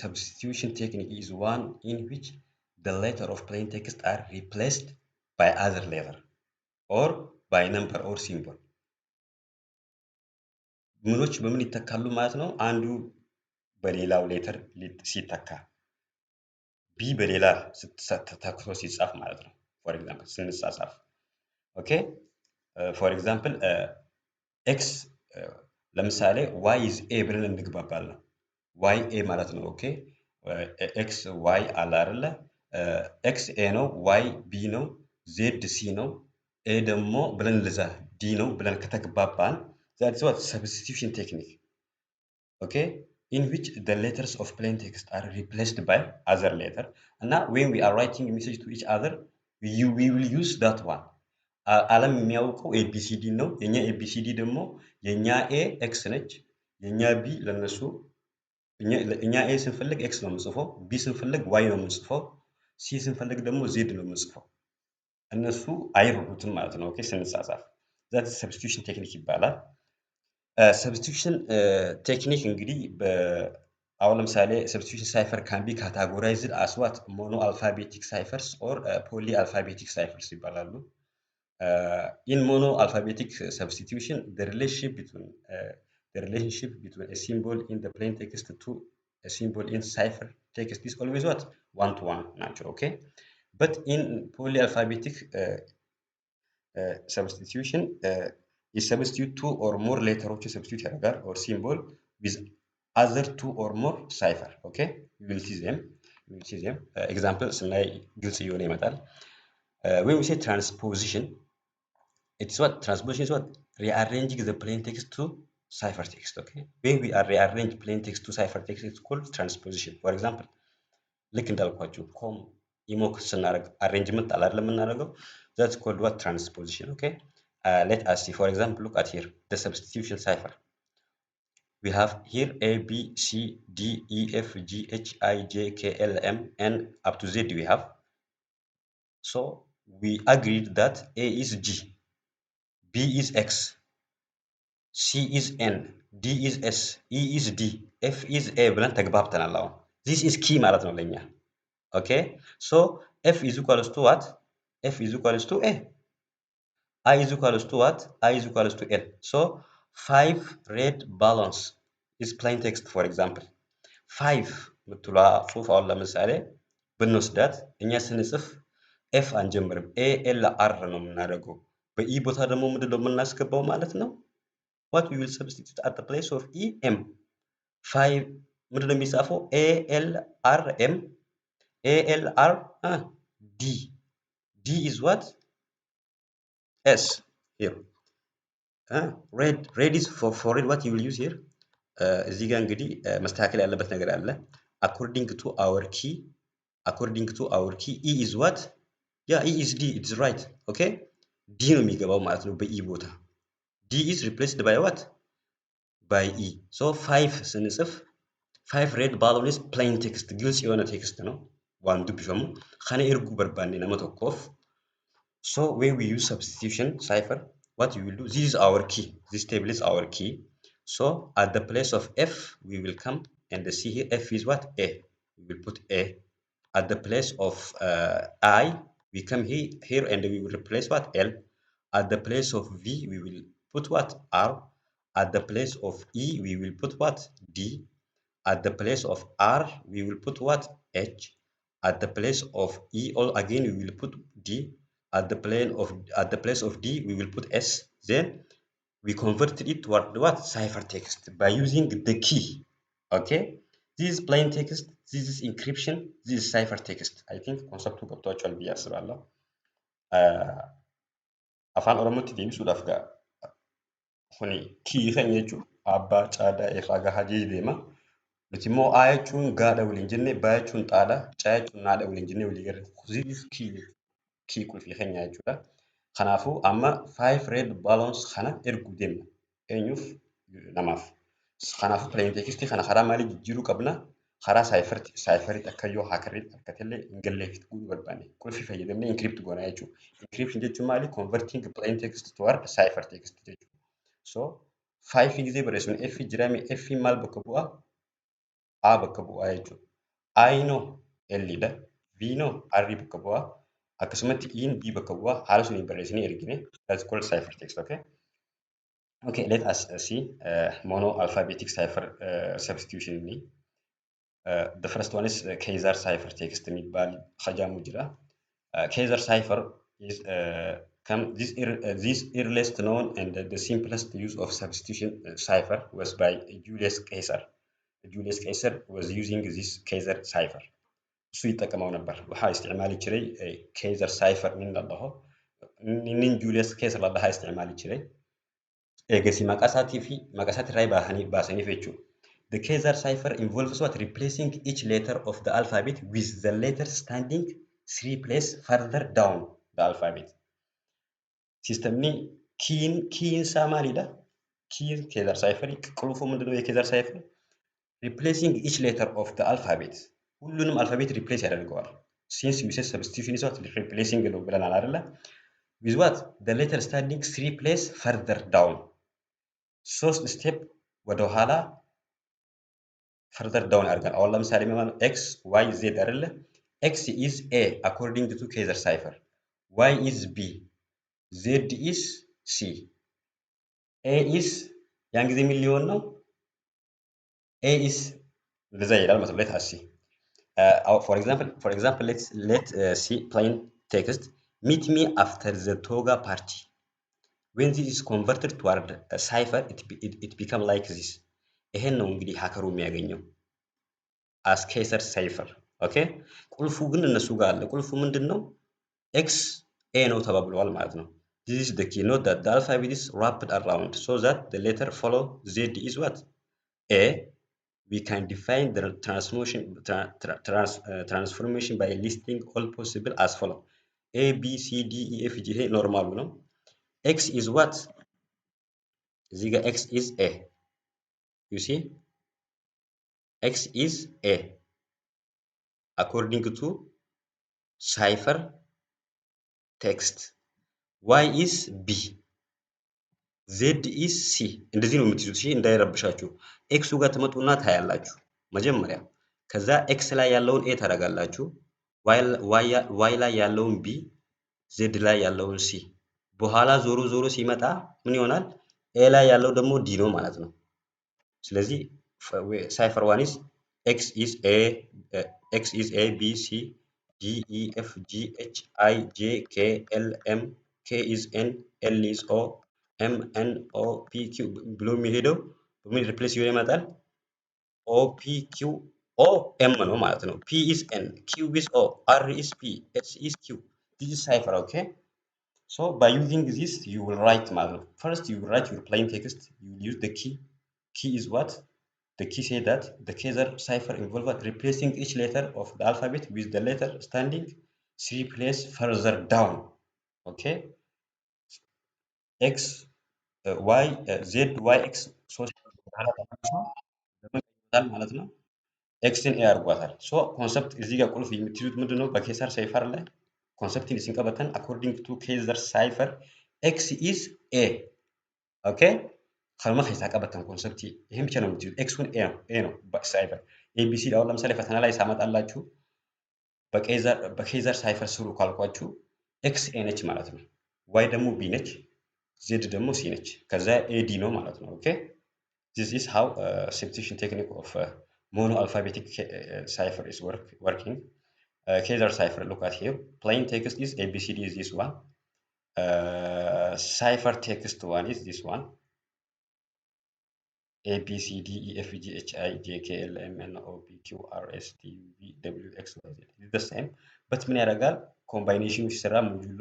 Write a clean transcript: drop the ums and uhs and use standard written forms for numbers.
Substitution technique is one in which the letter of plain text are replaced by other letter or by number or symbol. ምኖች በምን ይተካሉ ማለት ነው? አንዱ በሌላው ሌተር ሲተካ ቢ በሌላ ተተክቶ ሲጻፍ ማለት ነው። ፎር ኤግዛምፕል ስንጻጻፍ ኦኬ ፎር ኤግዛምፕል ኤክስ ለምሳሌ ዋይ ኢዝ ኤ ብለን እንግባባለን። ዋይ ኤ ማለት ነው። ኦኬ ኤክስ ዋይ አለ አይደለ? ኤክስ ኤ ነው፣ ዋይ ቢ ነው፣ ዜድ ሲ ነው፣ ኤ ደግሞ ብለን ለዛ ዲ ነው ብለን ከተግባባን that is what substitution technique. Okay, in which the letters of plain text are replaced by other letter. And now when we are writing a message to each other, we will use that one. ዓለም የሚያውቀው ኤቢሲዲ ነው። የኛ ኤቢሲዲ ደግሞ የኛ ኤ ኤክስ ነች፣ የኛ ቢ ለነሱ እኛ ኤ ስንፈልግ ኤክስ ነው የምንጽፈው፣ ቢ ስንፈልግ ዋይ ነው የምንጽፈው፣ ሲ ስንፈልግ ደግሞ ዜድ ነው የምንጽፈው። እነሱ አይረዱትም ማለት ነው። ኦኬ ስንጻጻፍ that substitution technique ይባላል። substitution technique እንግዲህ አሁን ለምሳሌ substitution cipher can be categorized as what mono alphabetic ciphers or poly alphabetic ciphers ይባላሉ። In mono alphabetic substitution the relationship between a symbol in the plain text to a symbol in cipher text is always what one to one ናቸው። okay but in poly alphabetic substitution you substitute two or more letters substitute ያደርጋል or symbol with other two or more cipher. okay you will see them example ስናይ ግልጽ እየሆነ ይመጣል። when we say transposition, it's what transposition is what rearranging the plain text to cipher text. okay when we are rearrange plain text to cipher text it's called transposition. for example ልክ እንዳልኳችሁ ኮም ኢሞክ ስናደርግ አሬንጅመንት አለ አይደል የምናደርገው that's called what transposition. okay let us see. for example look at here the substitution cipher. We have here A, B, C, D, E, F, G, H, I, J, K, L, M, N up to Z we have. So we agreed that A is G, B is X, C is N, D is S, E is D, F is A ብለን ተግባብተናል። አሁን this is key ማለት ነው ለኛ። okay so F is equals to what? F is equals to A. I is equals to what? I is equals to L. So 5 red balloons is plain text. for example 5 ምትሏ ጽሁፍ አሁን ለምሳሌ ብንወስዳት እኛ ስንጽፍ ኤፍ አንጀምርም ኤ ኤል አር ነው የምናደርገው። በኢ ቦታ ደግሞ ምንድነው የምናስገባው ማለት ነው? what we will substitute at the place of e m 5 ምንድነው የሚጻፈው? ኤ ኤል አር ኤም ኤ ኤል አር ዲ ዲ is what? S here. red is for red. what you will use here? እዚህ ጋር እንግዲህ መስተካከል ያለበት ነገር አለ። according to our key E is what? yeah E is D. it's right. okay D ነው የሚገባው ማለት ነው በኢ ቦታ። D is replaced by what? by E. so 5 ስንጽፍ 5 red balloon is plain text ግልጽ የሆነ ቴክስት ነው። ዋን ዱብሾሙ ከነ ኤርጉ በርባኔ ለመተኮፍ so when we use substitution cipher what you will do? this is our key. this table is our key. so at the place of F we will come and see here F is what? A. we will put A. at the place of I we come here and we will replace what? L. at the place of V we will put what? R. at the place of E we will put what? D. at the place of R we will put what? H. at the place of E all again we will put D. at the place of D we will put S. then we converted it to what? cipher text by using the key. okay this is plain text, this is encryption, this is cipher text. I think concept ገብቷችኋል ብዬ አስባለሁ። afaan oromootti deebisuudhaaf gaa kuni kii kan jechuun abbaa caadaa irraa gahaa deema. nuti immoo A jechuun gaadha waliin jennee B jechuun xaadha C jechuun naadha waliin jennee walii garre this is kii qulfii keenya jechuudha. kanaafuu amma 5 red balloons kana erguu deemna eenyuuf? namaaf. kanaafuu plain text kana karaa maalii jijjiiruu qabna? karaa cipherii akka yoo hackerriitti akkatellee hin galleeffitti godhuu barbaanne qulfii fayyadamnee encrypt goona jechuudha. encryption jechuun maali? converting plain text toward cipher text jechuudha. so 5 ጊዜ barreessinu F jiraame F maal bakka bu'a? A bakka bu'a jechuudha. I know L dha, V know R bakka bu'a. Akkasumatti E B bakka bu'a. Haala suniin barreessinee ergine. That's called ciphertext. Okay. Okay. Let us see mono alphabetic cipher substitution. The first one is Kaiser ciphertext የሚባል ሀጃሙ ጅራ Kaiser cipher is this earliest known and the simplest use of substitution cipher was by Julius Caesar. Julius Caesar was using this Kaiser cipher. እሱ ይጠቀመው ነበር waxaa isticmaali jiray Kaiser cipher nin la dhaho nin Julius Caesar la dhahaa isticmaali jiray eegasi maqasaati irraa baasaniif jechuudha. The Kaiser cipher involves what? Replacing each letter of the alphabet with the letter standing three places further down the alphabet. Systemni kiin isaa maalidha? Kiin Kaiser cipher qulfuu ምንድነው የኬዘር cipher? Replacing each letter of the alphabet. ሁሉንም አልፋቤት ሪፕሌስ ያደርገዋል። Since we said substitution is what? Replacing ነው ብለናል አይደለ? With what? The letter standing three places further down. ሶስት ስቴፕ ወደ ኋላ further down አድርገን አሁን ለምሳሌ ማለት x y z አይደለ? X is A according to Kaiser cipher. Y is B. Z is C. A is ያን ጊዜ ምን ሊሆን ነው? A is እንደዛ ይላል ማለት ነው። let us see. For example, let see plain text. Meet me after the toga party. When this is converted toward a cipher, it become like this. ይሄን ነው እንግዲህ ሀከሩ የሚያገኘው as Kaiser cipher. Okay? ቁልፉ ግን እነሱ ጋር አለ። ቁልፉ ምንድነው? X A ነው ተባብለዋል ማለት ነው። This is the key. Note that the alphabet is wrapped around so that the letter follow Z is what? A. We can define the transformation by listing all possible as follow. A, B, C, D, E, F, G, normal ነው። X is what? እዚህ ጋር X is A. You see? X is A. According to cipher text. Y is B. Z is C. እንደዚህ ነው የምትይዙት። እሺ እንዳይረብሻችሁ። ኤክሱ ጋር ትመጡና ታያላችሁ መጀመሪያ። ከዛ ኤክስ ላይ ያለውን ኤ ታደርጋላችሁ። ዋይ ላይ ያለውን ቢ፣ ዜድ ላይ ያለውን ሲ። በኋላ ዞሮ ሲመጣ ምን ይሆናል? ኤ ላይ ያለው ደግሞ ዲ ነው ማለት ነው። ስለዚህ cipher one is x is a b c d e f g h i j k l m k is n l is o m n o p q ብሎ የሚሄደው በምን ሪፕሌስ ይሆን ይመጣል? o p q o m ነው ማለት ነው። p is n q is o r is p s is q. This is cipher. Okay, so by using this you will write ማለት first you will write your plain text. You will use the key is what? The key say that the Kaiser cipher involves replacing each letter of the alphabet with the letter standing three places further down. Okay, x y z y x ሶስት ማለት ነው። ኤክስን ኤ አድርጓታል። ሶ ኮንሰፕት እዚህ ጋር ቁልፍ የምትይዙት ምንድነው? በኬሰር ሳይፈር ላይ ኮንሰፕትን ሲንቀበተን አኮርዲንግ ቱ ኬዘር ሳይፈር ኤክስ ኢዝ ኤ ኦኬ ከልማ ከይታቀበተን ኮንሰፕት ይሄን ብቻ ነው የምትይዙት። ኤክሱን ኤ ነው በሳይፈር ኤቢሲ አሁን ለምሳሌ ፈተና ላይ ሳመጣላችሁ በኬዘር ሳይፈር ስሩ ካልኳችሁ ኤክስ ኤ ነች ማለት ነው። ዋይ ደግሞ ቢ ነች፣ ዜድ ደግሞ ሲ ነች። ከዛ ኤዲ ነው ማለት ነው። ኦኬ this is how substitution technique of mono alphabetic cipher is working. Kaiser cipher, look at here. Plain text is ABCD is this one. Cipher text one is this one. A B C D E F G H I J K L M N O P Q R S T U V W X Y Z. It's the same, but ምን ያደርጋል? ኮምባይኔሽኑ ሲሰራ ሞጁሎ